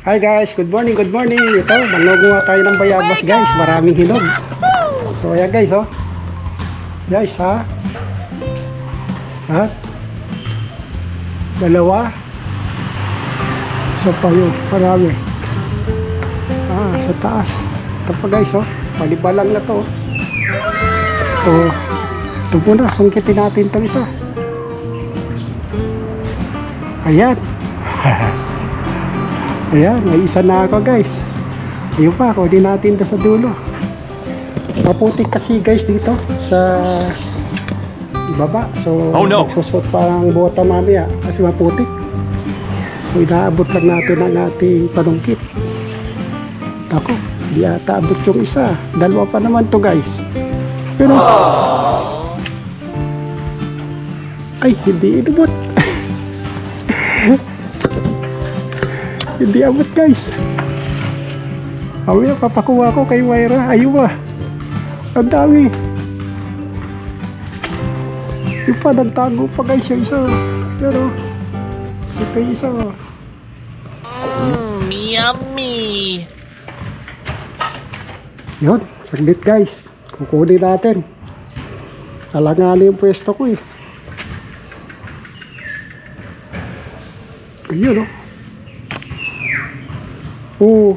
Hi guys, good morning, good morning. Ito, mangunguha tayo ng bayabas guys. Maraming hinog. So ayan guys, oh. Guys, ha? Ha? Dalawa. So pa yun, marami. Sa taas. Ito pa guys, oh. Palibalang na to. So, ito muna, sungkitin natin itong isa. Ayan. Ayan, may isa na ako guys. Ayun pa, kunin natin ito sa dulo. Maputik kasi guys dito sa baba. So, magsusot parang bota mamaya kasi maputik. So, inaabot lang natin ang ating panungkit. Ako, di ata abot yung isa. Dalawa pa naman to guys. Pero, ay, hindi inubot. Hindi abot guys. Awin, papakuha ko kay Myra. Ayun ba? Ang dami. Yung pa, nagtago pa guys yung isa. Pero, sito yung isa. Yummy! Yun, saglit guys. Kukunin natin. Alangali yung pwesto ko eh. Ayun oh. Oh,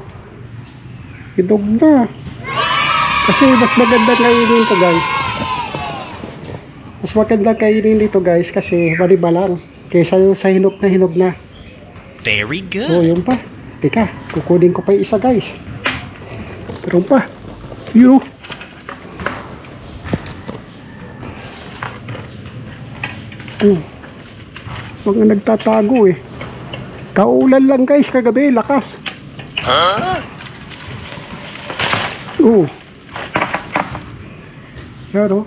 hinog na. Kasi mas maganda kainin ito guys. Mas maganda kainin dito guys kasi maribalang kaysa yung sa hinog na. Very good. So yun pa. Teka, kukunin ko pa yung isa guys. Pero pa. Yun. Mga nagtatago eh. Kaulan lang guys kagabi, lakas. Huh? Yan o.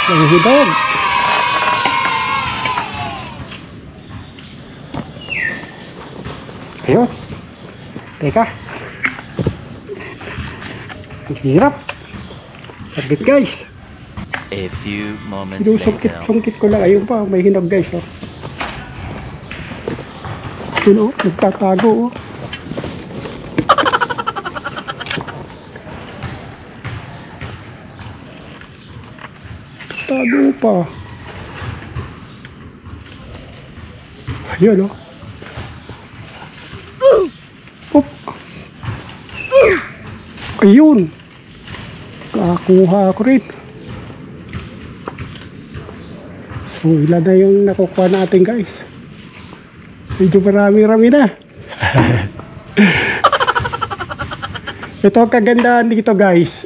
Ang hidog. Ayun. Teka. Ang hirap. Saglit guys. A few moments later. Sungkit ko lang. Ayun pa, may hinog guys. Oh. Yun oh, nagtatago oh. Tago pa. Ayun oh. Oop. Ayun. Kakuha ko rin. So, ilan na yung nakukuha natin guys. Medyo marami-rami na. Ito ang kagandahan dito guys.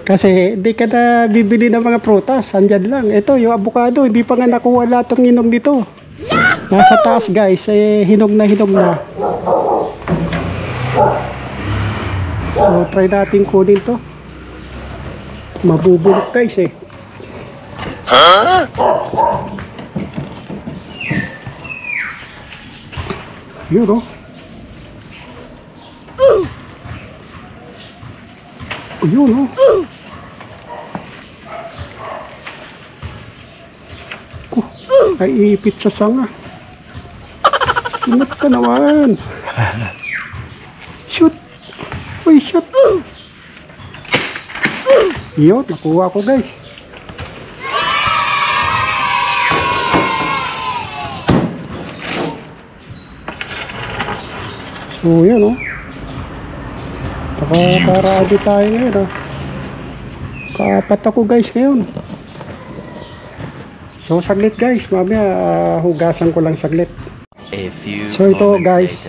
Kasi hindi ka na bibili ng mga prutas. Andyan lang. Ito yung avocado. Hindi pa nga nakuha lahat ng hinog dito. Nasa taas guys. Hinog na. So try natin kunin to. Mabubulok guys eh. Huh? Yun oh. Yun oh. Naiipit sa sanga. Ingat ka naman. Shoot. Uy, shoot. Yun, nakuha ko guys. So yan oh. Para tayo ngayon oh. Kaapat ako guys ngayon. So saglit guys. Mamaya hugasan ko lang saglit. So ito guys.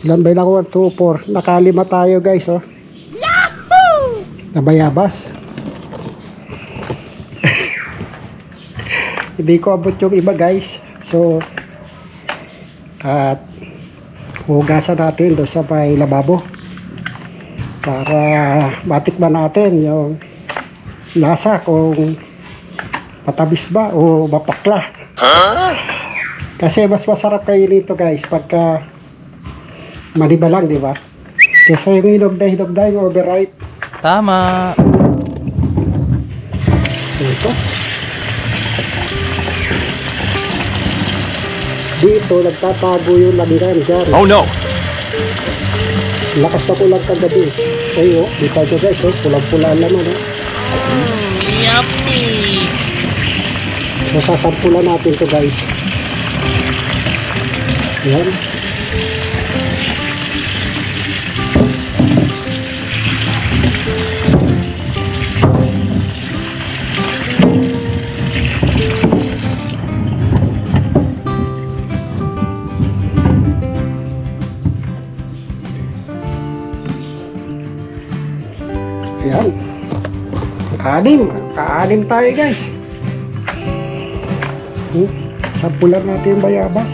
Ilan ba na ako? 2, 4. Nakalima tayo guys oh. Yahoo! Nabayabas. Hindi ko abot yung iba guys. So at hugasan natin doon sa may lababo para matikman natin yung lasa kung matamis ba o mapakla. Kasi mas masarap kainin ito guys pagka maniba lang, di ba? Kasi yung hinog na yung overripe. Tama. Ito. Dito, nagtatago yung langgam dyan. Oh no! Lakas na kulang kagabi. Ayo, dito ito guys, oh, pulang-pula naman. Oh. Yummy! Masasampulan natin to guys. Yan. Ayan. Kaanim tayo guys. Sampulan natin yung bayabas.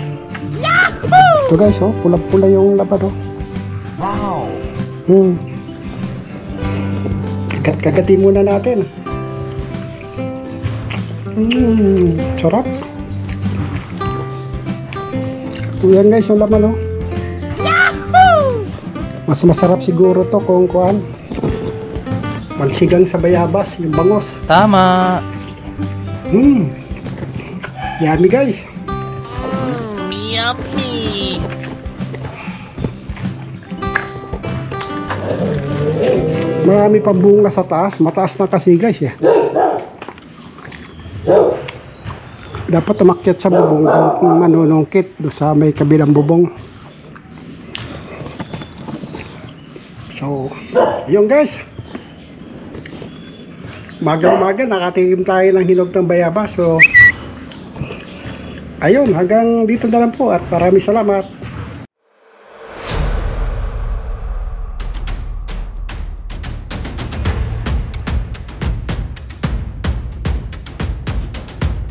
Ito guys, oh, pula-pula yung laban, oh. Wow! Kagatin muna natin. Sarap. Yan guys, yung laman, oh. Mas masarap siguro to kung kuan. Magsigang sa bayabas, yung bangos. Tama! Yummy guys. Yummy! Marami pang bunga sa taas. Mataas na kasi guys, eh. Dapat umakyat sa bubong kung manunungkit doon sa may kabilang bubong. So, yun guys. Maga-maga nakatikim tayo ng hinog ng bayabas. So, ayun, hanggang dito na lang po at maraming salamat.